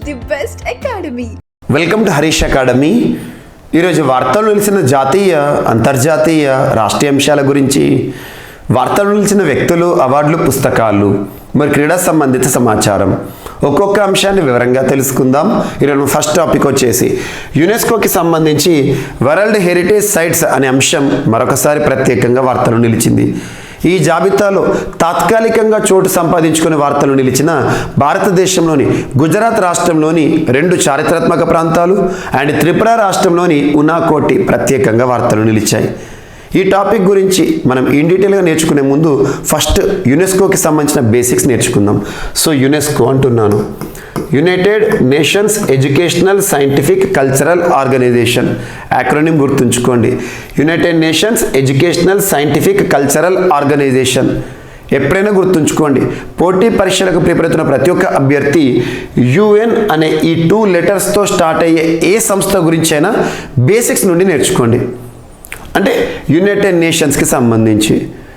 the best academy. Welcome to Harish academy. ఈరోజు వార్తలు నిలిచిన జాతీయ అంతర్జాతీయ రాష్ట్రీయ అంశాల గురించి, వార్తలు నిలిచిన వ్యక్తులు, అవార్డులు, పుస్తకాలు, మరి క్రీడా సంబంధిత సమాచారం, ఒక్కొక్క అంశాన్ని వివరంగా తెలుసుకుందాం. ఈరోజు ఫస్ట్ టాపిక్ వచ్చేసి యునెస్కోకి సంబంధించి వరల్డ్ హెరిటేజ్ సైట్స్ అనే అంశం మరొకసారి ప్రత్యేకంగా వార్తలు నిలిచింది. ఈ జాబితాలో తాత్కాలికంగా చోటు సంపాదించుకునే వార్తలు నిలిచిన భారతదేశంలోని గుజరాత్ రాష్ట్రంలోని 2 చారిత్రాత్మక ప్రాంతాలు అండ్ త్రిపుర రాష్ట్రంలోని ఉనాకోటి ప్రత్యేకంగా వార్తలు నిలిచాయి. ఈ టాపిక్ గురించి మనం ఇన్ డీటెయిల్గా నేర్చుకునే ముందు ఫస్ట్ యునెస్కోకి సంబంధించిన బేసిక్స్ నేర్చుకుందాం. సో యునెస్కో అంటున్నాను, United Nations Educational Scientific Cultural Organization. Acronym గుర్తుంచుకోండి, United Nations Educational Scientific Cultural Organization. ఎప్పుడైనా గుర్తుంచుకోండి, పోటీ పరీక్షలకు ప్రిపేర్ అవుతున్న ప్రతి ఒక్క అభ్యర్థి యుఎన్ అనే ఈ 2 లెటర్స్తో స్టార్ట్ అయ్యే ఏ సంస్థ గురించి అయినా బేసిక్స్ నుండి నేర్చుకోండి. అంటే యునైటెడ్ నేషన్స్కి సంబంధించి,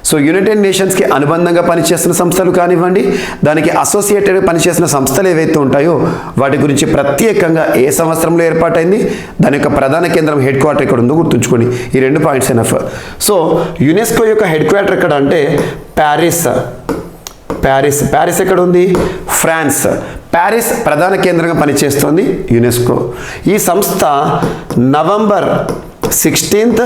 సో యునైటెడ్ నేషన్స్కి అనుబంధంగా పనిచేస్తున్న సంస్థలు కానివ్వండి, దానికి అసోసియేటెడ్ పనిచేస్తున్న సంస్థలు ఏవైతే ఉంటాయో వాటి గురించి ప్రత్యేకంగా ఏ సంవత్సరంలో ఏర్పాటైంది, దాని యొక్క ప్రధాన కేంద్రం హెడ్ క్వార్టర్ ఎక్కడ ఉందో గుర్తుంచుకోండి. ఈ 2 పాయింట్స్ ఎనఫ్. సో యునెస్కో యొక్క హెడ్ క్వార్టర్ ఎక్కడ అంటే ప్యారిస్. ప్యారిస్ ఎక్కడ ఉంది? ఫ్రాన్స్. ప్యారిస్ ప్రధాన కేంద్రంగా పనిచేస్తుంది యునెస్కో. ఈ సంస్థ నవంబర్ 16th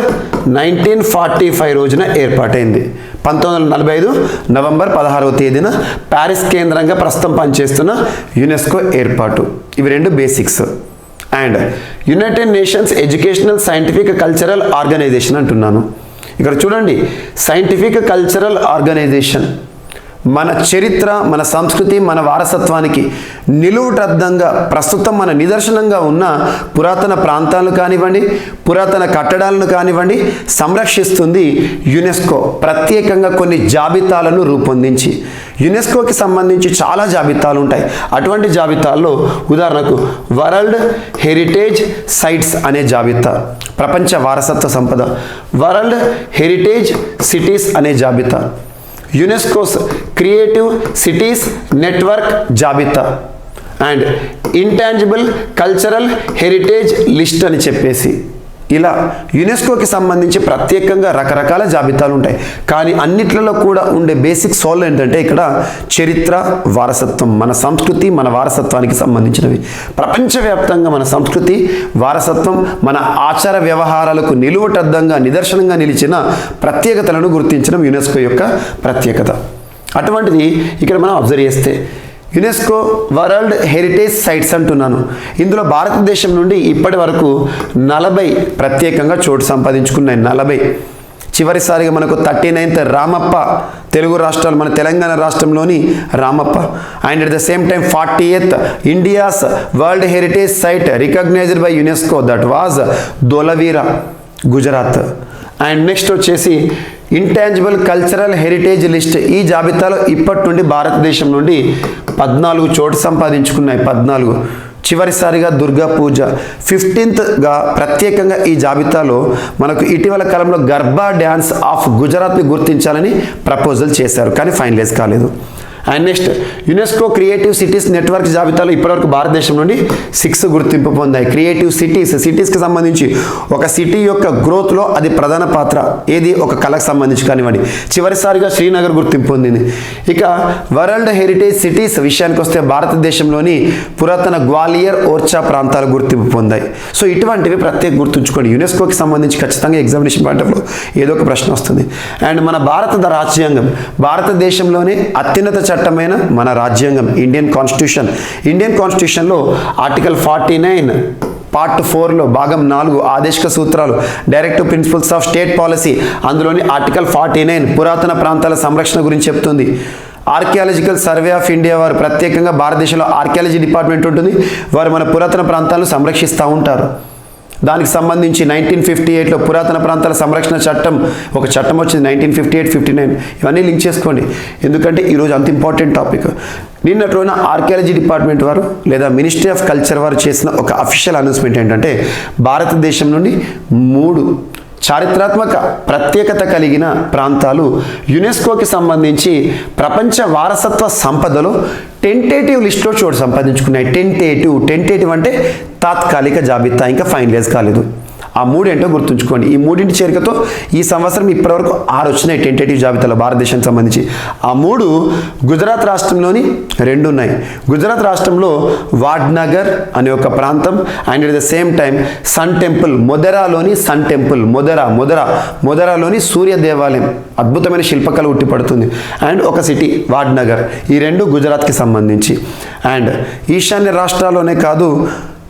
1945 రోజున ఏర్పాటైంది. 1945 నవంబర్ 16వ తేదీన ప్యారిస్ కేంద్రంగా ప్రస్తుతం పనిచేస్తున్న యునెస్కో ఏర్పాటు. ఇవి 2 basics. And United Nations Educational Scientific Cultural Organization అంటున్నాను. ఇక్కడ చూడండి, సైంటిఫిక్ కల్చరల్ ఆర్గనైజేషన్ మన చరిత్ర, మన సంస్కృతి, మన వారసత్వానికి నిలువుటద్దంగా ప్రస్తుతం మన నిదర్శనంగా ఉన్న పురాతన ప్రాంతాలను కానివ్వండి, పురాతన కట్టడాలను కానివ్వండి సంరక్షిస్తుంది యునెస్కో. ప్రత్యేకంగా కొన్ని జాబితాలను రూపొందించి, యునెస్కోకి సంబంధించి చాలా జాబితాలు ఉంటాయి. అటువంటి జాబితాల్లో ఉదాహరణకు వరల్డ్ హెరిటేజ్ సైట్స్ అనే జాబితా, ప్రపంచ వారసత్వ సంపద. వరల్డ్ హెరిటేజ్ సిటీస్ అనే జాబితా, యునెస్కోస్ క్రియేటివ్ సిటీస్ నెట్వర్క్ జాబితా, and intangible cultural heritage list అని చెప్పేసి ఇలా యునెస్కోకి సంబంధించి ప్రత్యేకంగా రకరకాల జాబితాలు ఉంటాయి. కానీ అన్నిట్లలో కూడా ఉండే బేసిక్ సోల్ ఏంటంటే ఇక్కడ చరిత్ర, వారసత్వం, మన సంస్కృతి, మన వారసత్వానికి సంబంధించినవి. ప్రపంచవ్యాప్తంగా మన సంస్కృతి, వారసత్వం, మన ఆచార వ్యవహారాలకు నిలువుటద్దంగా నిదర్శనంగా నిలిచిన ప్రత్యేకతలను గుర్తించడం యునెస్కో యొక్క ప్రత్యేకత. అటువంటిది ఇక్కడ మనం అబ్జర్వ్ చేస్తే యునెస్కో వరల్డ్ హెరిటేజ్ సైట్స్ అంటున్నాను. ఇందులో భారతదేశం నుండి ఇప్పటి వరకు 40 ప్రత్యేకంగా చోటు సంపాదించుకున్నాయి. 40. చివరిసారిగా మనకు 39th రామప్ప, తెలుగు రాష్ట్రాలు, మన తెలంగాణ రాష్ట్రంలోని Ramappa. And at the same time 40th India's world heritage site recognised by UNESCO, that was Dholavira, Gujarat. And next వచ్చేసి ఇంటాంజిబుల్ కల్చరల్ హెరిటేజ్ లిస్ట్. ఈ జాబితాలో ఇప్పటి నుండి భారతదేశం నుండి 14 చోటు సంపాదించుకున్నాయి. 14. చివరిసారిగా దుర్గా పూజ 15th ప్రత్యేకంగా ఈ జాబితాలో మనకు ఇటీవల కాలంలో గర్బా డ్యాన్స్ ఆఫ్ గుజరాత్ని గుర్తించాలని ప్రపోజల్ చేశారు, కానీ ఫైనలైజ్ కాలేదు. And next UNESCO creative cities network జాబితాలో ఇప్పటివరకు భారతదేశం నుండి 6 గుర్తింపు పొందాయి. క్రియేటివ్ సిటీస్కి సంబంధించి ఒక సిటీ యొక్క గ్రోత్లో అది ప్రధాన పాత్ర, ఏది ఒక కళకు సంబంధించి కానివ్వండి. చివరిసారిగా శ్రీనగర్ గుర్తింపు పొందింది. ఇక వరల్డ్ హెరిటేజ్ సిటీస్ విషయానికి వస్తే భారతదేశంలోని పురాతన గ్వాలియర్, ఓర్చా ప్రాంతాలు గుర్తింపు పొందాయి. సో ఇటువంటివి ప్రత్యేక గుర్తుంచుకోండి. యునెస్కోకి సంబంధించి ఖచ్చితంగా ఎగ్జామినేషన్ పాయింట్ ఆఫ్ ఏదో ఒక ప్రశ్న వస్తుంది. అండ్ మన భారత రాజ్యాంగం, భారతదేశంలోనే అత్యున్నత చట్టమైన మన రాజ్యాంగం ఇండియన్ కాన్స్టిట్యూషన్లో ఆర్టికల్ 49 పార్ట్ 4లో భాగం 4 ఆదేశిక సూత్రాలు, directive principles of state policy, అందులోని ఆర్టికల్ 49 పురాతన ప్రాంతాల సంరక్షణ గురించి చెప్తుంది. ఆర్కియాలజికల్ సర్వే ఆఫ్ ఇండియా వారు ప్రత్యేకంగా భారతదేశంలో ఆర్కియాలజీ డిపార్ట్మెంట్ ఉంటుంది, వారు మన పురాతన ప్రాంతాలను సంరక్షిస్తూ ఉంటారు. దానికి సంబంధించి 1958లో పురాతన ప్రాంతాల సంరక్షణ చట్టం, ఒక చట్టం వచ్చింది 1958, 59. ఇవన్నీ లింక్ చేసుకోండి, ఎందుకంటే ఈరోజు అంత ఇంపార్టెంట్ టాపిక్. నిన్నటి రోజున ఆర్కియాలజీ డిపార్ట్మెంట్ వారు లేదా మినిస్ట్రీ ఆఫ్ కల్చర్ వారు చేసిన ఒక అఫీషియల్ అనౌన్స్మెంట్ ఏంటంటే భారతదేశం నుండి 3 చారిత్రాత్మక ప్రత్యేకత కలిగిన ప్రాంతాలు యునెస్కోకి సంబంధించి ప్రపంచ వారసత్వ సంపదలో టెంటేటివ్ లిస్ట్లో చోటు సంపాదించుకున్నాయి. టెంటేటివ్ అంటే తాత్కాలిక జాబితా, ఇంకా ఫైనలైజ్ కాలేదు. ఆ మూడేంటో గుర్తుంచుకోండి. ఈ మూడింటి చేరికతో ఈ సంవత్సరం ఇప్పటివరకు 6 వచ్చినాయి టెంటేటివ్ జాబితాలో భారతదేశానికి సంబంధించి. ఆ 3 గుజరాత్ రాష్ట్రంలోని 2 ఉన్నాయి. గుజరాత్ రాష్ట్రంలో వాడ్నగర్ అనే ఒక ప్రాంతం and at the same time sun temple, మొదెరాలోని సన్ టెంపుల్, మొదెరాలోని సూర్య దేవాలయం, అద్భుతమైన శిల్పకళ ఉట్టిపడుతుంది. అండ్ ఒక సిటీ వాడ్నగర్. ఈ 2 గుజరాత్కి సంబంధించి. అండ్ ఈశాన్య రాష్ట్రాల్లోనే కాదు,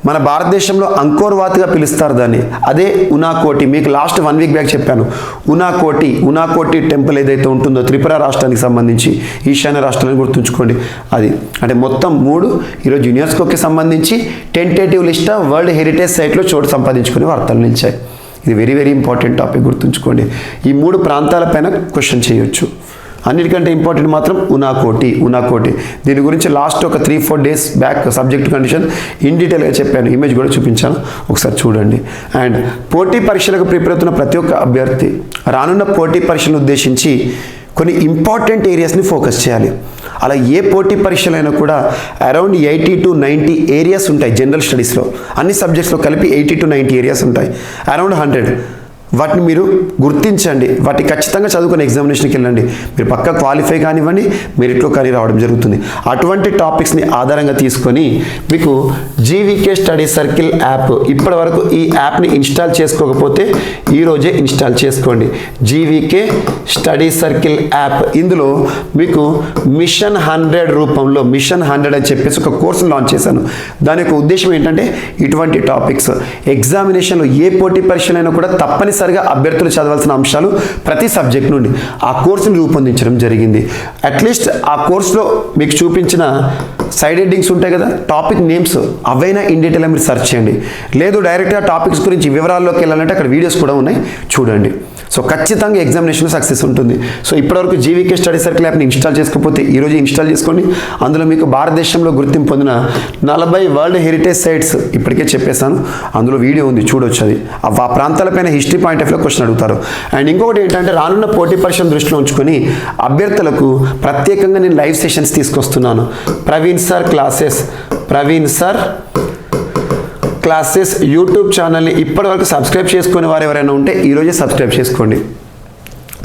మన భారతదేశంలో అంకోర్వాత్గా పిలుస్తారు దాన్ని. అదే ఉనాకోటి. మీకు లాస్ట్ 1 వీక్ బ్యాక్ చెప్పాను. ఉనాకోటి టెంపుల్ ఏదైతే ఉంటుందో త్రిపుర రాష్ట్రానికి సంబంధించి, ఈశాన్య రాష్ట్రాన్ని గుర్తుంచుకోండి. అది అంటే మొత్తం 3 ఈరోజు యునెస్కోకి సంబంధించి టెంటేటివ్ లిస్ట్ వరల్డ్ హెరిటేజ్ సైట్లో చోటు సంపాదించుకుని వార్తలు నిలిచాయి. ఇది వెరీ వెరీ ఇంపార్టెంట్ టాపిక్, గుర్తుంచుకోండి. ఈ 3 ప్రాంతాలపైన క్వశ్చన్ చేయొచ్చు. అన్నిటికంటే ఇంపార్టెంట్ మాత్రం ఉనాకోటి. దీని గురించి లాస్ట్ ఒక 3-4 days back subject condition in డీటెయిల్గా చెప్పాను. ఇమేజ్ కూడా చూపించాను, ఒకసారి చూడండి. అండ్ పోటీ పరీక్షలకు ప్రిపేర్ అవుతున్న ప్రతి ఒక్క అభ్యర్థి రానున్న పోటీ పరీక్షలను ఉద్దేశించి కొన్ని ఇంపార్టెంట్ ఏరియాస్ని ఫోకస్ చేయాలి. అలా ఏ పోటీ పరీక్షలైనా కూడా అరౌండ్ 80 to 90 ఏరియాస్ ఉంటాయి. జనరల్ స్టడీస్లో అన్ని సబ్జెక్ట్స్లో కలిపి 80 to 90 ఏరియాస్ ఉంటాయి. అరౌండ్ 100. వాటిని మీరు గుర్తించండి. వాటి ఖచ్చితంగా చదువుకుని ఎగ్జామినేషన్కి వెళ్ళండి. మీరు పక్కా క్వాలిఫై కానివ్వండి, మెరిట్లో కానీ రావడం జరుగుతుంది. అటువంటి టాపిక్స్ని ఆధారంగా తీసుకొని మీకు జీవీకే స్టడీ సర్కిల్ యాప్, ఇప్పటి వరకు ఈ యాప్ని ఇన్స్టాల్ చేసుకోకపోతే ఈరోజే ఇన్స్టాల్ చేసుకోండి. GVK study circle app. ఇందులో మీకు మిషన్ 100 రూపంలో, మిషన్ 100 అని చెప్పేసి ఒక కోర్సును లాంచ్ చేశాను. దాని యొక్క ఉద్దేశం ఏంటంటే ఇటువంటి టాపిక్స్ ఎగ్జామినేషన్లో ఏ పోటీ పరీక్షలైనా కూడా తప్పనిసరిగా అభ్యర్థులు చదవాల్సిన అంశాలు ప్రతి సబ్జెక్ట్ నుండి ఆ కోర్సును రూపొందించడం జరిగింది. అట్లీస్ట్ ఆ కోర్సులో మీకు చూపించిన సైడ్ హెడ్డింగ్స్ ఉంటాయి కదా, టాపిక్ నేమ్స్, అవైనా ఇన్ డీటెయిల్గా మీరు సెర్చ్ చేయండి. లేదు డైరెక్ట్గా టాపిక్స్ గురించి వివరాల్లోకి వెళ్ళాలంటే అక్కడ వీడియోస్ కూడా ఉన్నాయి, చూడండి. సో ఖచ్చితంగా ఎగ్జామినేషన్లో సక్సెస్ ఉంటుంది. సో ఇప్పటివరకు జీవీకే స్టడీ సర్కిల్ యాప్ని ఇన్స్టాల్ చేసుకోకపోతే ఈరోజు ఇన్స్టాల్ చేసుకోండి. అందులో మీకు భారతదేశంలో గుర్తింపు పొందిన 40 వరల్డ్ హెరిటేజ్ సైట్స్ ఇప్పటికే చెప్పేశాను, అందులో వీడియో ఉంది, చూడొచ్చు. అది ఆ ప్రాంతాలపైన హిస్టరీ పాయింట్ ఆఫ్ వ్యూలో క్వశ్చన్ అడుగుతారు. అండ్ ఇంకొకటి ఏంటంటే రానున్న పోటీ పరీక్షను దృష్టిలో ఉంచుకొని అభ్యర్థులకు ప్రత్యేకంగా నేను లైవ్ సెషన్స్ తీసుకొస్తున్నాను. ప్రవీణ్ సార్ క్లాసెస్ యూట్యూబ్ ఛానల్ని ఇప్పటివరకు సబ్స్క్రైబ్ చేసుకునే వారు ఎవరైనా ఉంటే ఈరోజే సబ్స్క్రైబ్ చేసుకోండి.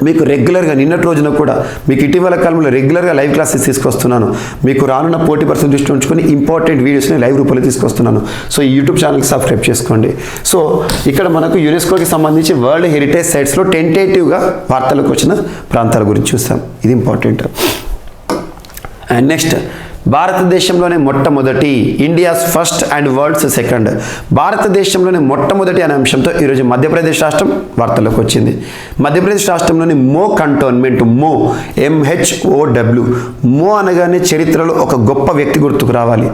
మీకు రెగ్యులర్గా నిన్నటి రోజున కూడా మీకు ఇటీవల కాలంలో రెగ్యులర్గా లైవ్ క్లాసెస్ తీసుకొస్తున్నాను. మీకు రానున్న పోటీ పరీక్షను దృష్టిలో ఉంచుకొని ఇంపార్టెంట్ వీడియోస్ని లైవ్ రూపంలో తీసుకొస్తున్నాను. సో ఈ యూట్యూబ్ ఛానల్కి సబ్స్క్రైబ్ చేసుకోండి. సో ఇక్కడ మనకు యునెస్కోకి సంబంధించి వరల్డ్ హెరిటేజ్ సైట్స్లో టెంటేటివ్గా వార్తలకు వచ్చిన ప్రాంతాల గురించి చూస్తాం. ఇది ఇంపార్టెంట్. అండ్ నెక్స్ట్, భారతదేశంలోనే మొట్టమొదటి, India's first and world's second. భారతదేశంలోనే మొట్టమొదటి అనే అంశంతో ఈరోజు మధ్యప్రదేశ్ రాష్ట్రం వార్తల్లోకి వచ్చింది. మధ్యప్రదేశ్ రాష్ట్రంలోని మో కంటోన్మెంట్, MHOW, మో అనగానే చరిత్రలో ఒక గొప్ప వ్యక్తి గుర్తుకు రావాలి.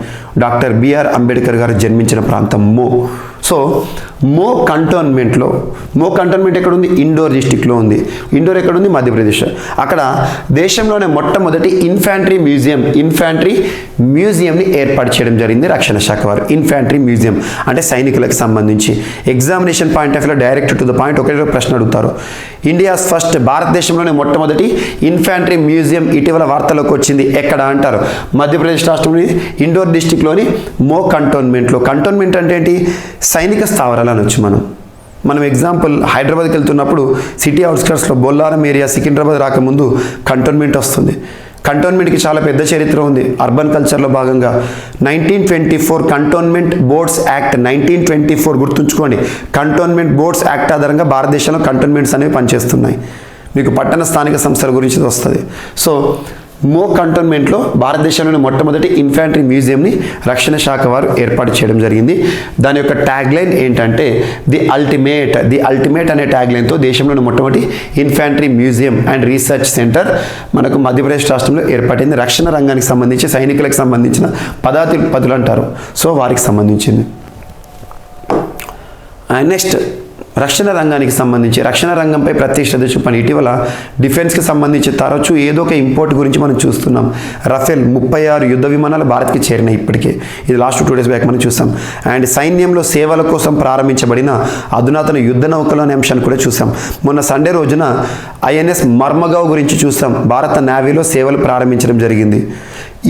డాక్టర్ బిఆర్ అంబేద్కర్ గారు జన్మించిన ప్రాంతం మో. సో మో కంటోన్మెంట్ ఎక్కడ ఉంది? ఇండోర్ డిస్టిక్లో ఉంది. ఇండోర్ ఎక్కడ ఉంది? మధ్యప్రదేశ్. అక్కడ దేశంలోనే మొట్టమొదటి ఇన్ఫాంట్రీ మ్యూజియంని ఏర్పాటు చేయడం జరిగింది రక్షణ శాఖ వారు. ఇన్ఫాంట్రీ మ్యూజియం అంటే సైనికులకు సంబంధించి. ఎగ్జామినేషన్ పాయింట్ ఆఫ్ వ్యూలో డైరెక్ట్ టు ద పాయింట్ ఒకే ప్రశ్న అడుగుతారు. ఇండియాస్ ఫస్ట్, భారతదేశంలోనే మొట్టమొదటి ఇన్ఫాంట్రీ మ్యూజియం ఇటీవల వార్తలోకి వచ్చింది ఎక్కడ అంటారు? మధ్యప్రదేశ్ రాష్ట్రంలోని ఇండోర్ డిస్టిక్లోని మో కంటోన్మెంట్లో. కంటోన్మెంట్ అంటే ఏంటి? సైనిక స్థావరాలు అనొచ్చు. మనం ఎగ్జాంపుల్ హైదరాబాద్కి వెళ్తున్నప్పుడు సిటీ అవుట్స్కర్ట్స్లో బొల్లారం ఏరియా, సికింద్రాబాద్ రాకముందు కంటోన్మెంట్ వస్తుంది. కంటోన్మెంట్కి చాలా పెద్ద చరిత్ర ఉంది. అర్బన్ కల్చర్లో భాగంగా 1924 కంటోన్మెంట్ బోర్డ్స్ యాక్ట్ 1924 గుర్తుంచుకోండి. కంటోన్మెంట్ బోర్డ్స్ యాక్ట్ ఆధారంగా భారతదేశంలో కంటోన్మెంట్స్ అనేవి పనిచేస్తున్నాయి. మీకు పట్టణ స్థానిక సంస్థల గురించి వస్తుంది. సో మో కంటోన్మెంట్లో భారతదేశంలోని మొట్టమొదటి ఇన్ఫాంట్రీ మ్యూజియంని రక్షణ శాఖ వారు ఏర్పాటు చేయడం జరిగింది. దాని యొక్క ట్యాగ్ లైన్ ఏంటంటే ది అల్టిమేట్ అనే ట్యాగ్ లైన్తో దేశంలోని మొట్టమొదటి infantry museum and research centre మనకు మధ్యప్రదేశ్ రాష్ట్రంలో ఏర్పడింది. రక్షణ రంగానికి సంబంధించి సైనికులకు సంబంధించిన పదులు అంటారు. సో వారికి సంబంధించింది. అండ్ నెక్స్ట్, రక్షణ రంగానికి సంబంధించి రక్షణ రంగంపై ప్రత్యేక శ్రద్ధ చూపండి. ఇటీవల డిఫెన్స్కి సంబంధించి తరచూ ఏదో ఒక ఇంపోర్ట్ గురించి మనం చూస్తున్నాం. రఫేల్ 36 యుద్ధ విమానాలు భారత్కి చేరినాయి ఇప్పటికే. ఇది లాస్ట్ 2 days బ్యాక్ మనం చూసాం. అండ్ సైన్యంలో సేవల కోసం ప్రారంభించబడిన అధునాతన యుద్ధ నౌకలు అనే అంశాన్ని కూడా చూసాం. మొన్న సండే రోజున INS మర్మగావ్ గురించి చూసాం. భారత నేవీలో సేవలు ప్రారంభించడం జరిగింది.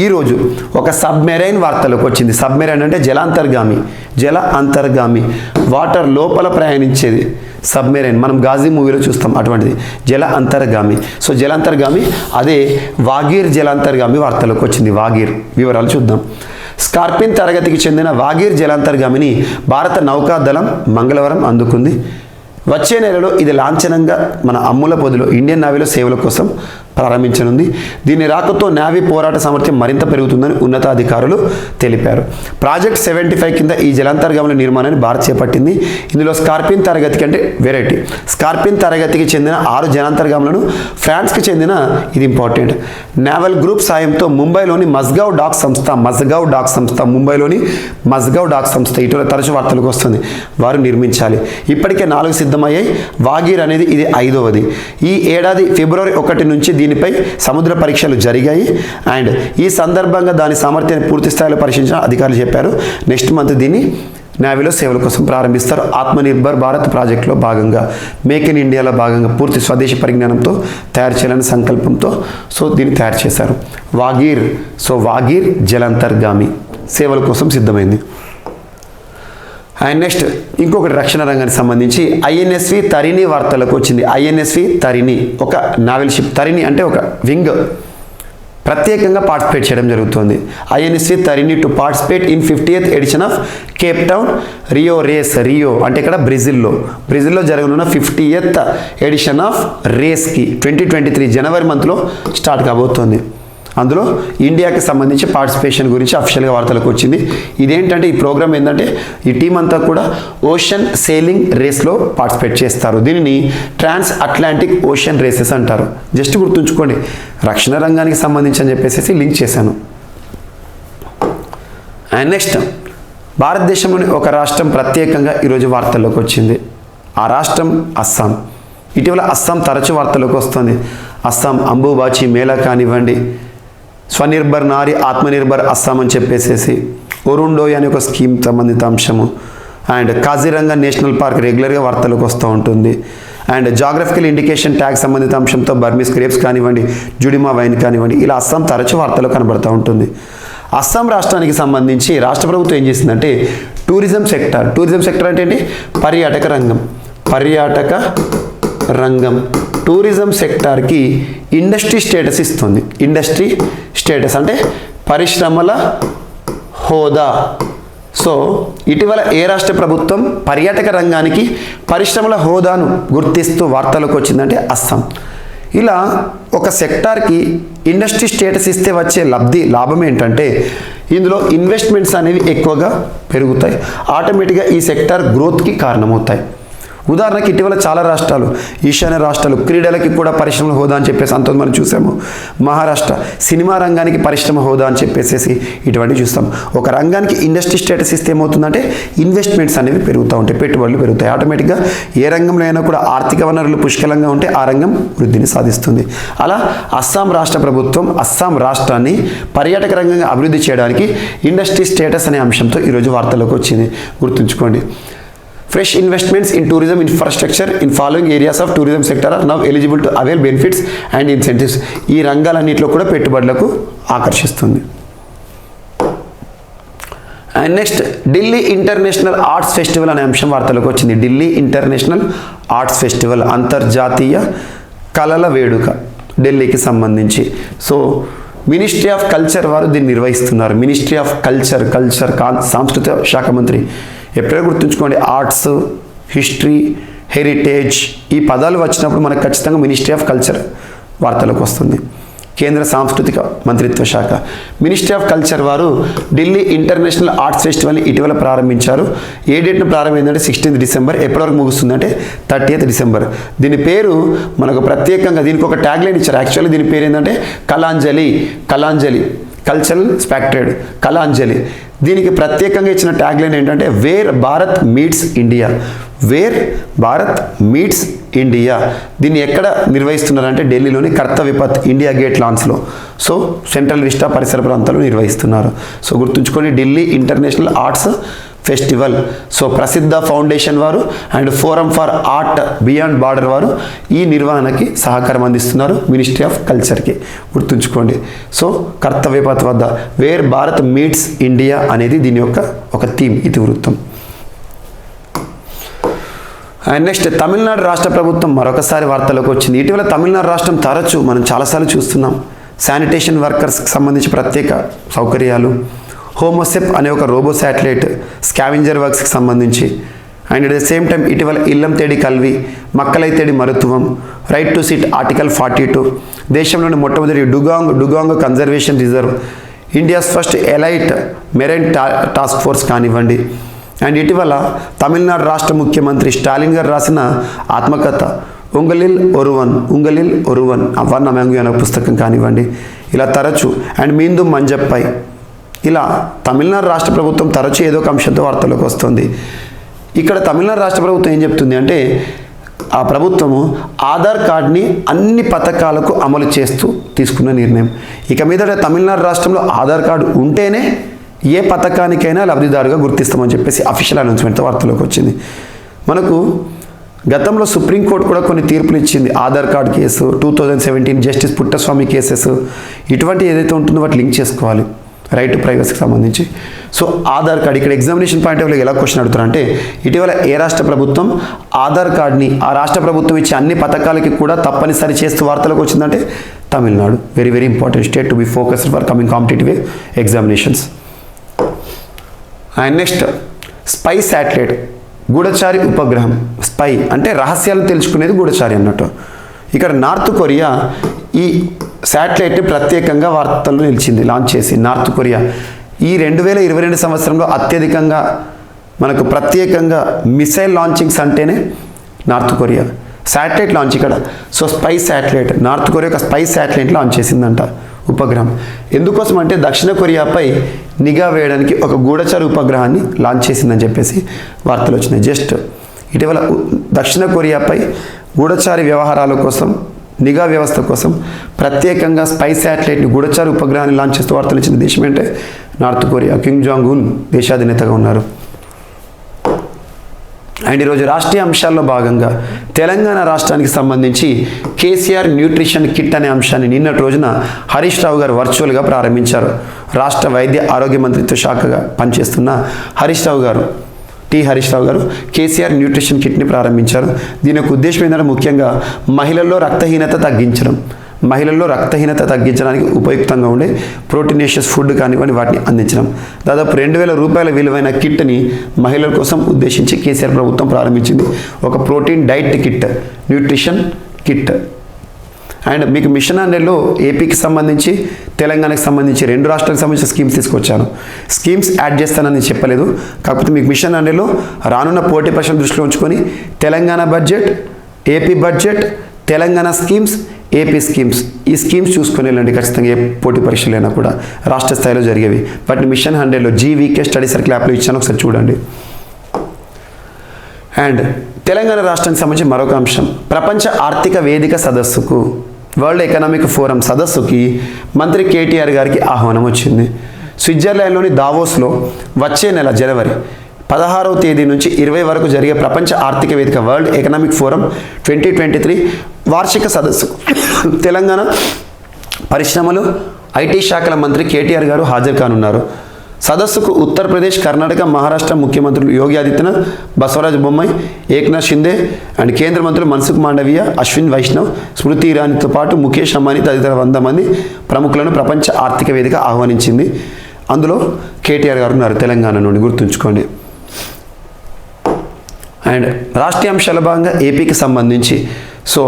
ఈరోజు ఒక సబ్మెరైన్ వార్తలోకి వచ్చింది. సబ్మెరైన్ అంటే జల అంతర్గామి, వాటర్ లోపల ప్రయాణించేది సబ్మెరైన్. మనం గాజీ మూవీలో చూస్తాం అటువంటిది జల అంతర్గామి. సో జల అంతర్గామి అదే వాగీర్ జల అంతర్గామి వార్తలోకి వచ్చింది. వాగీర్ వివరాలు చూద్దాం. స్కార్పిన్ తరగతికి చెందిన వాగీర్ జలాంతర్గామిని భారత నౌకాదళం మంగళవారం అందుకుంది. వచ్చే నెలలో ఇది లాంఛనంగా మన అమ్ముల పొదిలో ఇండియన్ నేవీలో సేవల కోసం ప్రారంభించనుంది. దీని రాకతో నేవీ పోరాట సామర్థ్యం మరింత పెరుగుతుందని ఉన్నతాధికారులు తెలిపారు. ప్రాజెక్ట్ 75 కింద ఈ జలాంతర్గాముల నిర్మాణాన్ని భారత్ చేపట్టింది. ఇందులో స్కార్పిన్ తరగతికి అంటే వెరైటీ స్కార్పిన్ తరగతికి చెందిన 6 జలాంతర్గాములను ఫ్రాన్స్కి చెందిన ఇది ఇంపార్టెంట్ నేవల్ గ్రూప్ సాయంతో ముంబైలోని మజ్గావ్ డాక్ సంస్థ ఇటీవల తరచు వార్తలకు వస్తుంది వారు నిర్మించాలి. ఇప్పటికే 4 సిద్ధమయ్యాయి. వాగీర్ అనేది ఇది 5వది. ఈ ఏడాది ఫిబ్రవరి 1 నుంచి దీనిపై సముద్ర పరీక్షలు జరిగాయి. అండ్ ఈ సందర్భంగా దాని సామర్థ్యాన్ని పూర్తి స్థాయిలో పరిశీలించిన అధికారులు చెప్పారు. నెక్స్ట్ మంత్ దీన్ని నేవీలో సేవల కోసం ప్రారంభిస్తారు. ఆత్మనిర్భర్ భారత్ ప్రాజెక్టులో భాగంగా, మేక్ ఇన్ ఇండియాలో భాగంగా పూర్తి స్వదేశీ పరిజ్ఞానంతో తయారు చేయాలనే సంకల్పంతో దీన్ని తయారు చేశారు. వాగీర్ జలాంతర్గామి సేవల కోసం సిద్ధమైంది. అండ్ నెక్స్ట్ ఇంకొకటి రక్షణ రంగానికి సంబంధించి ఐఎన్ఎస్వి తరిణి వార్తలకు వచ్చింది. ఐఎన్ఎస్వి తరిణి ఒక నావెల్ షిప్. తరిణి అంటే ఒక వింగ్ ప్రత్యేకంగా పార్టిసిపేట్ చేయడం జరుగుతుంది. INSV Tarini to participate in 50th edition of Cape Town Rio అంటే ఇక్కడ బ్రెజిల్లో జరగనున్న 50th ఎడిషన్ ఆఫ్ రేస్కి 2023 జనవరి మంత్లో స్టార్ట్ కాబోతోంది. అందులో ఇండియాకి సంబంధించి పార్టిసిపేషన్ గురించి అఫీషియల్గా వార్తలకు వచ్చింది. ఇదేంటంటే ఈ ప్రోగ్రామ్ ఏంటంటే ఈ టీం అంతా కూడా ఓషన్ సేలింగ్ రేస్లో పార్టిసిపేట్ చేస్తారు. దీనిని ట్రాన్స్ అట్లాంటిక్ ఓషన్ రేసెస్ అంటారు. జస్ట్ గుర్తుంచుకోండి, రక్షణ రంగానికి సంబంధించి అని చెప్పేసి లింక్ చేశాను. అండ్ నెక్స్ట్ భారతదేశంలోని ఒక రాష్ట్రం ప్రత్యేకంగా ఈరోజు వార్తల్లోకి వచ్చింది. ఆ రాష్ట్రం అస్సాం. ఇటీవల అస్సాం తరచు వార్తల్లోకి వస్తుంది. అస్సాం అంబుబాచి మేళా కానివ్వండి, స్వనిర్భర్ నారి ఆత్మనిర్భర్ అస్సాం అని చెప్పేసి ఒరుండోయ్ అనే ఒక స్కీమ్ సంబంధిత అంశము. అండ్ కాజీరంగా నేషనల్ పార్క్ రెగ్యులర్గా వార్తలకు వస్తూ ఉంటుంది. అండ్ జాగ్రఫికల్ ఇండికేషన్ ట్యాగ్ సంబంధిత అంశంతో బర్మీస్ గ్రేప్స్ కానివ్వండి, జుడిమా వైన్ కానివ్వండి, ఇలా అస్సాం తరచు వార్తలు కనబడుతూ ఉంటుంది. అస్సాం రాష్ట్రానికి సంబంధించి రాష్ట్ర ప్రభుత్వం ఏం చేసిందంటే టూరిజం సెక్టర్ అంటే ఏంటి? పర్యాటక రంగం టూరిజం సెక్టార్కి ఇండస్ట్రీ స్టేటస్ ఇస్తుంది. ఇండస్ట్రీ స్టేటస్ అంటే పరిశ్రమల హోదా. సో ఇటీవల ఏ రాష్ట్ర ప్రభుత్వం పర్యాటక రంగానికి పరిశ్రమల హోదాను గుర్తిస్తూ వార్తలకు వచ్చిందంటే అస్సాం. ఇలా ఒక సెక్టార్కి ఇండస్ట్రీ స్టేటస్ ఇస్తే వచ్చే లాభం ఏంటంటే ఇందులో ఇన్వెస్ట్మెంట్స్ అనేవి ఎక్కువగా పెరుగుతాయి. ఆటోమేటిక్గా ఈ సెక్టార్ గ్రోత్కి కారణమవుతాయి. ఉదాహరణకి ఇటీవల చాలా రాష్ట్రాలు, ఈశాన్య రాష్ట్రాలు క్రీడలకి కూడా పరిశ్రమల హోదా అని చెప్పేసి అంత మనం చూసాము. మహారాష్ట్ర సినిమా రంగానికి పరిశ్రమ హోదా అని చెప్పేసి ఇటువంటివి చూస్తాం. ఒక రంగానికి ఇండస్ట్రీ స్టేటస్ ఇస్తే ఏమవుతుందంటే ఇన్వెస్ట్మెంట్స్ అనేవి పెరుగుతూ ఉంటాయి, పెట్టుబడులు పెరుగుతాయి. ఆటోమేటిక్గా ఏ రంగంలో అయినా కూడా ఆర్థిక వనరులు పుష్కలంగా ఉంటే ఆ రంగం వృద్ధిని సాధిస్తుంది. అలా అస్సాం రాష్ట్ర ప్రభుత్వం అస్సాం రాష్ట్రాన్ని పర్యాటక రంగంగా అభివృద్ధి చేయడానికి ఇండస్ట్రీ స్టేటస్ అనే అంశంతో ఈరోజు వార్తల్లోకి వచ్చింది. గుర్తుంచుకోండి. Fresh investments in tourism infrastructure in following areas of tourism sector are now eligible to avail benefits and incentives. ఈ రంగాలన్నింటిలో కూడా పెట్టుబడులకు ఆకర్షిస్తుంది. And next Delhi international arts festival అనే అంశం వార్తలకు వచ్చింది. ఢిల్లీ ఇంటర్నేషనల్ ఆర్ట్స్ ఫెస్టివల్ అంతర్జాతీయ కళల వేడుక ఢిల్లీకి సంబంధించి. సో మినిస్ట్రీ ఆఫ్ కల్చర్ వారు దీన్ని నిర్వహిస్తున్నారు. మినిస్ట్రీ ఆఫ్ కల్చర్ సాంస్కృతిక శాఖ మంత్రి. ఎప్పుడైనా గుర్తుంచుకోండి, ఆర్ట్స్, హిస్టరీ, హెరిటేజ్ ఈ పదాలు వచ్చినప్పుడు మనకు ఖచ్చితంగా మినిస్ట్రీ ఆఫ్ కల్చర్ వార్తలకు వస్తుంది. కేంద్ర సాంస్కృతిక మంత్రిత్వ శాఖ మినిస్ట్రీ ఆఫ్ కల్చర్ వారు ఢిల్లీ ఇంటర్నేషనల్ ఆర్ట్స్ ఫెస్టివల్ని ఇటీవల ప్రారంభించారు. ఏ డేట్ను ప్రారంభమైందంటే 16th డిసెంబర్. ఎప్పటి వరకు ముగుస్తుందంటే 30th డిసెంబర్. దీని పేరు మనకు ప్రత్యేకంగా దీనికి ఒక ట్యాగ్ లైన్ ఇచ్చారు. యాక్చువల్లీ దీని పేరు ఏంటంటే కళాంజలి కల్చరల్ స్పెక్ట్రేడ్ కళాంజలి. దీనికి ప్రత్యేకంగా ఇచ్చిన ట్యాగ్ లైన్ ఏంటంటే వేర్ భారత్ మీట్స్ ఇండియా. దీన్ని ఎక్కడ నిర్వహిస్తున్నారంటే ఢిల్లీలోని కర్తవ్యపథ్ ఇండియా గేట్ లాన్స్లో. సో సెంట్రల్ విస్టా పరిసర ప్రాంతాల్లో నిర్వహిస్తున్నారు. సో గుర్తుంచుకొని Delhi international arts festival. So Prasiddha foundation వారు and forum for art beyond border వారు ఈ నిర్వహణకి సహకారం అందిస్తున్నారు మినిస్ట్రీ ఆఫ్ కల్చర్కి. గుర్తుంచుకోండి. సో కర్తవ్యపథ్ వద్ద వేర్ భారత్ మీట్స్ ఇండియా అనేది దీని యొక్క ఒక థీమ్, ఇతివృత్తం. అండ్ నెక్స్ట్ తమిళనాడు రాష్ట్ర ప్రభుత్వం మరొకసారి వార్తలోకి వచ్చింది. ఇటీవల తమిళనాడు రాష్ట్రం తరచూ మనం చాలాసార్లు చూస్తున్నాం శానిటేషన్ వర్కర్స్కి సంబంధించి ప్రత్యేక సౌకర్యాలు, హోమోసెప్ అనే ఒక రోబో శాటిలైట్, స్కావెంజర్ వర్క్స్కి సంబంధించి, and at the same time ఇటీవల ఇల్లం తేడి Kalvi, మక్కలై తేడి మరుత్వం, right to SIT article 42, దేశంలోని మొట్టమొదటి dugong conservation reserve, India's first elite marine task force కానివ్వండి, అండ్ ఇటీవల తమిళనాడు రాష్ట్ర ముఖ్యమంత్రి స్టాలిన్ గారు రాసిన ఆత్మకథ ఉంగలిల్ ఒరువన్ వర్ణ మ్యాంగు అనే పుస్తకం కానివ్వండి, ఇలా తరచు, అండ్ మీందు మంజప్పై, ఇలా తమిళనాడు రాష్ట్ర ప్రభుత్వం తరచు ఏదో ఒక అంశంతో వార్తల్లోకి వస్తుంది. ఇక్కడ తమిళనాడు రాష్ట్ర ప్రభుత్వం ఏం చెప్తుంది అంటే ఆ ప్రభుత్వము ఆధార్ కార్డ్ని అన్ని పథకాలకు అమలు చేస్తూ తీసుకున్న నిర్ణయం. ఇక మీదట తమిళనాడు రాష్ట్రంలో ఆధార్ కార్డు ఉంటేనే ఏ పథకానికైనా లబ్ధిదారుగా గుర్తిస్తామని చెప్పేసి అఫీషియల్ అనౌన్స్మెంట్తో వార్తలోకి వచ్చింది. మనకు గతంలో సుప్రీంకోర్టు కూడా కొన్ని తీర్పులు ఇచ్చింది. Aadhaar card case, 2017 justice Puttaswamy cases, ఇటువంటి ఏదైతే ఉంటుందో వాటి లింక్ చేసుకోవాలి రైట్ టు ప్రైవసీకి సంబంధించి. సో ఆధార్ కార్డ్ ఇక్కడ ఎగ్జామినేషన్ పాయింట్ ఆఫ్ వ్యూ ఎలా క్వశ్చన్ అడుగుతారంటే ఇటీవల ఏ రాష్ట్ర ప్రభుత్వం ఆధార్ కార్డ్ని ఆ రాష్ట్ర ప్రభుత్వం ఇచ్చే అన్ని పథకాలకి కూడా తప్పనిసరి చేస్తూ వార్తలకు వచ్చిందంటే Tamil Nadu. Very very important state to be focused for coming competitive examinations. And next spy satellite, గూఢచారి ఉపగ్రహం. స్పై అంటే రహస్యాలు తెలుసుకునేది గూఢచారి అన్నట్టు. ఇక్కడ నార్త్ కొరియా ఈ శాటిలైట్ని ప్రత్యేకంగా వార్తల్లో నిలిచింది, లాంచ్ చేసి. నార్త్ కొరియా ఈ 2022 సంవత్సరంలో అత్యధికంగా మనకు ప్రత్యేకంగా మిసైల్ లాంచింగ్స్ అంటేనే నార్త్ కొరియా. శాటిలైట్ లాంచ్ ఇక్కడ. So spy satellite, north Korea ఒక స్పై శాటిలైట్ లాంచ్ చేసిందంట, ఉపగ్రహం. ఎందుకోసం అంటే దక్షిణ కొరియాపై నిఘా వేయడానికి ఒక గూఢచారి ఉపగ్రహాన్ని లాంచ్ చేసిందని చెప్పేసి వార్తలు వచ్చినాయి. జస్ట్ ఇటీవల దక్షిణ కొరియాపై గూఢచారి వ్యవహారాల కోసం, నిఘా వ్యవస్థ కోసం ప్రత్యేకంగా స్పై శాటిలైట్ని గూఢచారి ఉపగ్రహాన్ని లాంచ్ చేస్తూ వార్తలు ఇచ్చిన దేశం అంటే north Korea. Kim Jong Un దేశాధినేతగా ఉన్నారు. అండ్ ఈరోజు రాష్ట్రీయ అంశాల్లో భాగంగా తెలంగాణ రాష్ట్రానికి సంబంధించి కేసీఆర్ న్యూట్రిషన్ కిట్ అనే అంశాన్ని నిన్నటి రోజున హరీష్ రావు గారు వర్చువల్గా ప్రారంభించారు. రాష్ట్ర వైద్య ఆరోగ్య మంత్రిత్వ శాఖగా పనిచేస్తున్న హరీష్ రావు గారు కేసీఆర్ న్యూట్రిషన్ కిట్ని ప్రారంభించారు. దీని యొక్క ఉద్దేశం ఏంటంటే ముఖ్యంగా మహిళల్లో రక్తహీనత తగ్గించడానికి ఉపయుక్తంగా ఉండే ప్రోటీనేషియస్ ఫుడ్ కానివ్వండి వాటిని అందించడం. దాదాపు 2,000 రూపాయల విలువైన కిట్ని మహిళల కోసం ఉద్దేశించి కేసీఆర్ ప్రభుత్వం ప్రారంభించింది. ఒక protein diet kit, nutrition kit. And మీకు మిషన్ హండ్రెడ్లో ఏపీకి సంబంధించి తెలంగాణకి సంబంధించి 2 రాష్ట్రాలకు సంబంధించిన స్కీమ్స్ తీసుకొచ్చాను. స్కీమ్స్ యాడ్ చేస్తానని చెప్పలేదు, కాకపోతే మీకు మిషన్ హండ్రెడ్లో రానున్న పోటీ పరీక్షలు దృష్టిలో ఉంచుకొని Telangana budget, AP budget, Telangana schemes, AP schemes, ఈ స్కీమ్స్ చూసుకొని వెళ్ళండి ఖచ్చితంగా. ఏ పోటీ పరీక్షలైనా కూడా రాష్ట్ర స్థాయిలో జరిగేవి. వాటిని మిషన్ హండ్రెడ్లో జీవీకే స్టడీ సర్కిల్ యాప్లో ఇచ్చాను, ఒకసారి చూడండి. అండ్ తెలంగాణ రాష్ట్రానికి సంబంధించి మరొక అంశం, ప్రపంచ ఆర్థిక వేదిక సదస్సుకు, వరల్డ్ ఎకనామిక్ ఫోరం సదస్సుకి మంత్రి కేటీఆర్ గారికి ఆహ్వానం వచ్చింది. స్విట్జర్లాండ్లోని దావోస్లో వచ్చే నెల జనవరి 16వ తేదీ నుంచి 20 వరకు జరిగే ప్రపంచ ఆర్థిక వేదిక వరల్డ్ ఎకనామిక్ ఫోరం 2023 వార్షిక సదస్సు తెలంగాణ పరిశ్రమలు, ఐటీ శాఖల మంత్రి కేటీఆర్ గారు హాజరు కానున్నారు. సదస్సుకు ఉత్తరప్రదేశ్, కర్ణాటక, మహారాష్ట్ర ముఖ్యమంత్రులు యోగి ఆదిత్యనాథ్, బసవరాజ్ బొమ్మాయి, ఏక్నాథ్ షిందే అండ్ కేంద్ర మంత్రులు మన్సుఖ్ మాండవీయ, అశ్విన్ వైష్ణవ్, స్మృతి ఇరానీతో పాటు ముఖేష్ అంబానీ తదితర 100 మంది ప్రముఖులను ప్రపంచ ఆర్థిక వేదిక ఆహ్వానించింది. అందులో కేటీఆర్ గారు ఉన్నారు తెలంగాణ నుండి, గుర్తుంచుకోండి. అండ్ రాష్ట్రీయ అంశాల భాగంగా ఏపీకి సంబంధించి సో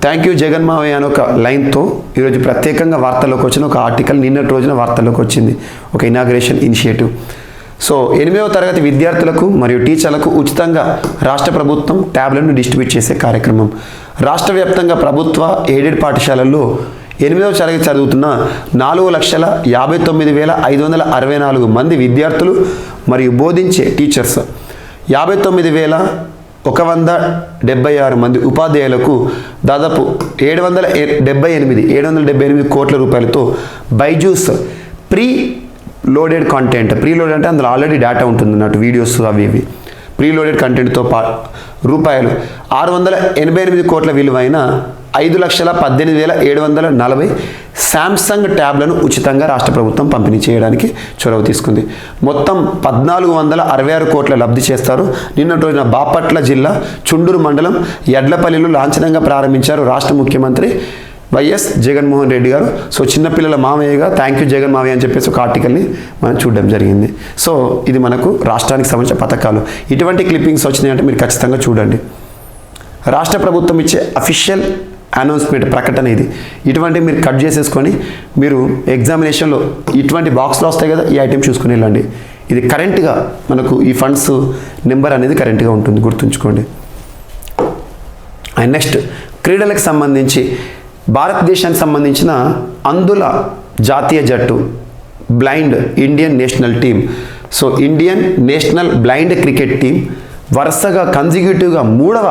థ్యాంక్ యూ జగన్ మావయ్య అని ఒక లైన్తో ఈరోజు ప్రత్యేకంగా వార్తల్లోకి వచ్చిన ఒక ఆర్టికల్ నిన్నటి రోజున వార్తల్లోకి వచ్చింది, ఒక ఇనాగ్రేషన్ ఇనిషియేటివ్. సో 8వ తరగతి విద్యార్థులకు మరియు టీచర్లకు ఉచితంగా రాష్ట్ర ప్రభుత్వం ట్యాబ్లను డిస్ట్రిబ్యూట్ చేసే కార్యక్రమం. రాష్ట్ర వ్యాప్తంగా ప్రభుత్వ ఎయిడెడ్ పాఠశాలల్లో 8వ తరగతి చదువుతున్న 4,59,564 మంది విద్యార్థులు మరియు బోధించే టీచర్స్, 59,176 మంది ఉపాధ్యాయులకు దాదాపు 778 కోట్ల రూపాయలతో Byju's pre loaded content, preloaded అంటే అందులో ఆల్రెడీ డేటా ఉంటుంది అన్నట్టు, వీడియోస్ అవి ఇవి. ప్రీలోడెడ్ కంటెంట్తో రూపాయలు 688 కోట్ల విలువైన 5,18,740 శాంసంగ్ ట్యాబ్లను ఉచితంగా రాష్ట్ర ప్రభుత్వం పంపిణీ చేయడానికి చొరవ తీసుకుంది. మొత్తం 1,466 కోట్ల లబ్ధి చేస్తారు. నిన్నటి రోజున బాపట్ల జిల్లా చుండూరు మండలం యడ్లపల్లిలో లాంఛనంగా ప్రారంభించారు రాష్ట్ర ముఖ్యమంత్రి వైఎస్ జగన్మోహన్ రెడ్డి గారు. సో చిన్నపిల్లల మామయ్యగా థ్యాంక్ యూ జగన్ మామయ్య అని చెప్పేసి ఒక ఆర్టికల్ని మనం చూడడం జరిగింది. సో ఇది మనకు రాష్ట్రానికి సంబంధించిన పథకాలు. ఇటువంటి క్లిప్పింగ్స్ వచ్చినాయంటే మీరు ఖచ్చితంగా చూడండి. రాష్ట్ర ప్రభుత్వం ఇచ్చే అఫీషియల్ అనౌన్స్మెంట్ ప్రకటన ఇది. ఇటువంటి మీరు కట్ చేసేసుకొని మీరు ఎగ్జామినేషన్లో ఇటువంటి బాక్స్లో వస్తాయి కదా, ఈ ఐటెం చూసుకుని వెళ్ళండి. ఇది కరెంట్గా మనకు ఈ ఫండ్స్ నెంబర్ అనేది కరెంట్గా ఉంటుంది, గుర్తుంచుకోండి. అండ్ నెక్స్ట్ క్రీడలకు సంబంధించి భారతదేశానికి సంబంధించిన అందుల జాతీయ జట్టు blind Indian national team. So Indian national blind cricket team వరుసగా కన్సిక్యూటివ్గా 3వ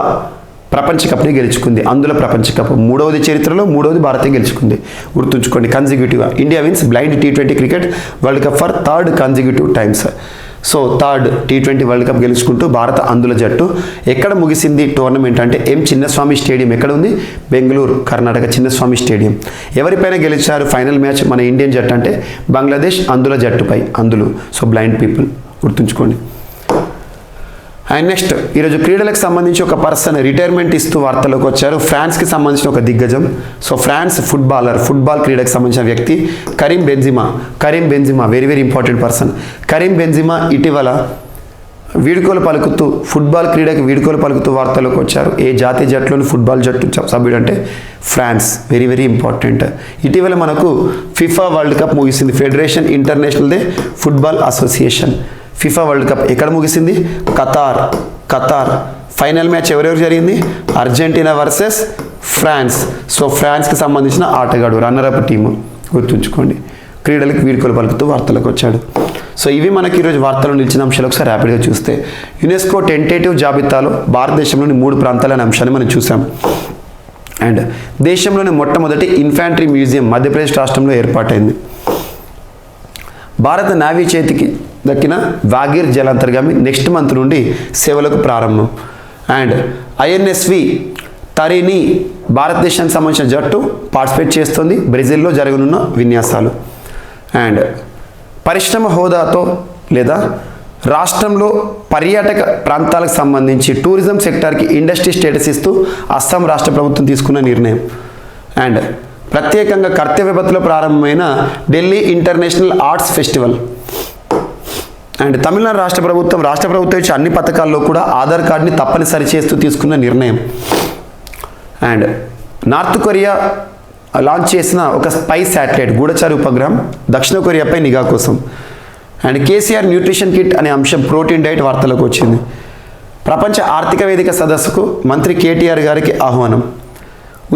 ప్రపంచ కప్ని గెలుచుకుంది. అందుల ప్రపంచ కప్ 3వది చరిత్రలో, 3వది భారతే గెలుచుకుంది. గుర్తుంచుకోండి కన్సిక్యూటివ్గా. India wins blind T20 cricket world cup for 3rd consecutive times. So 3rd T20 world cup గెలుచుకుంటూ భారత అందుల జట్టు ఎక్కడ ముగిసింది టోర్నమెంట్ అంటే ఎం చిన్నస్వామి స్టేడియం. ఎక్కడ ఉంది? బెంగళూరు, కర్ణాటక చిన్నస్వామి స్టేడియం. ఎవరిపైన గెలిచారు ఫైనల్ మ్యాచ్ మన ఇండియన్ జట్టు అంటే బంగ్లాదేశ్ అందుల జట్టుపై. అందులు సో బ్లైండ్ పీపుల్, గుర్తుంచుకోండి. అండ్ నెక్స్ట్ ఈరోజు క్రీడలకు సంబంధించి ఒక పర్సన్ రిటైర్మెంట్ ఇస్తూ వార్తలోకి వచ్చారు. ఫ్రాన్స్కి సంబంధించిన ఒక దిగ్గజం. సో ఫ్రాన్స్ ఫుట్బాల్ క్రీడకు సంబంధించిన వ్యక్తి Karim Benzema very very important person. Karim Benzema ఇటీవల వీడ్కోలు పలుకుతూ ఫుట్బాల్ క్రీడకి వీడ్కోలు పలుకుతూ వార్తలోకి వచ్చారు. ఏ జాతీయ జట్టులోని ఫుట్బాల్ జట్టు సభ్యుడు అంటే ఫ్రాన్స్. Very very important. ఇటీవల మనకు ఫిఫా వరల్డ్ కప్ ముగిసింది. Federation international de football association. FIFA World Cup ఎక్కడ ముగిసింది? ఖతార్. ఫైనల్ మ్యాచ్ ఎవరెవరు జరిగింది? Argentina versus France. సో ఫ్రాన్స్కి సంబంధించిన ఆటగాడు, రన్నరప్ టీము, గుర్తుంచుకోండి. క్రీడలకు వీడ్కోలు పలుకుతూ వార్తలకు వచ్చాడు. సో ఇవి మనకి ఈరోజు వార్తలు నిలిచిన అంశాలు. ఒకసారి ర్యాపిడ్గా చూస్తే యునెస్కో టెంటేటివ్ జాబితాలో భారతదేశంలోని 3 ప్రాంతాలనే అంశాన్ని మనం చూసాం. అండ్ దేశంలోని మొట్టమొదటి ఇన్ఫాంట్రీ మ్యూజియం మధ్యప్రదేశ్ రాష్ట్రంలో ఏర్పాటైంది. భారత నావీ చేతికి దక్కిన వాగిర్ జలాంతర్గామి నెక్స్ట్ మంత్ నుండి సేవలకు ప్రారంభం. అండ్ INSV తరిని భారతదేశానికి సంబంధించిన జట్టు పార్టిసిపేట్ చేస్తుంది బ్రెజిల్లో జరగనున్న విన్యాసాలు. అండ్ పరిశ్రమ హోదాతో లేదా రాష్ట్రంలో పర్యాటక ప్రాంతాలకు సంబంధించి టూరిజం సెక్టార్కి ఇండస్ట్రీ స్టేటస్ ఇస్తూ అస్సాం రాష్ట్ర ప్రభుత్వం తీసుకున్న నిర్ణయం. అండ్ ప్రత్యేకంగా కర్తవ్యపథలో ప్రారంభమైన Delhi international arts festival. And Tamil Nadu రాష్ట్ర ప్రభుత్వం ఇచ్చే అన్ని పథకాల్లో కూడా ఆధార్ కార్డుని తప్పనిసరి చేస్తూ తీసుకున్న నిర్ణయం. అండ్ నార్త్ కొరియా లాంచ్ చేసిన ఒక స్పై శాటిలైట్ గూఢచారి ఉపగ్రహం దక్షిణ కొరియాపై నిఘా కోసం. అండ్ కేసీఆర్ న్యూట్రిషన్ కిట్ అనే అంశం ప్రోటీన్ డైట్ వార్తలకు వచ్చింది. ప్రపంచ ఆర్థిక వేదిక సదస్సుకు మంత్రి కేటీఆర్ గారికి ఆహ్వానం.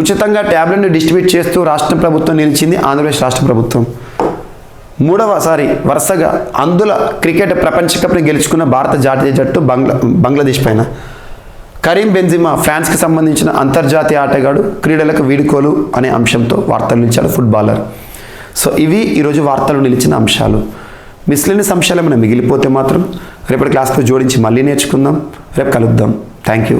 ఉచితంగా ట్యాబ్లెట్ను డిస్ట్రిబ్యూట్ చేస్తూ రాష్ట్ర ప్రభుత్వం నిలిచింది ఆంధ్రప్రదేశ్ రాష్ట్ర ప్రభుత్వం. 3వసారి వరుసగా అందుల క్రికెట్ ప్రపంచ కప్ని గెలుచుకున్న భారత జాతీయ జట్టు బంగ్లాదేశ్ పైన. కరీం బెంజిమా ఫ్రాన్స్కి సంబంధించిన అంతర్జాతీయ ఆటగాడు క్రీడలకు వీడుకోలు అనే అంశంతో వార్తలు నిలిచాడు ఫుట్బాలర్. సో ఇవి ఈరోజు వార్తలు నిలిచిన అంశాలు. మిస్లెనియస్ అంశాలు ఏమైనా మిగిలిపోతే మాత్రం రేపటి క్లాస్లో జోడించి మళ్ళీ నేర్చుకుందాం. రేపు కలుద్దాం. Thank you.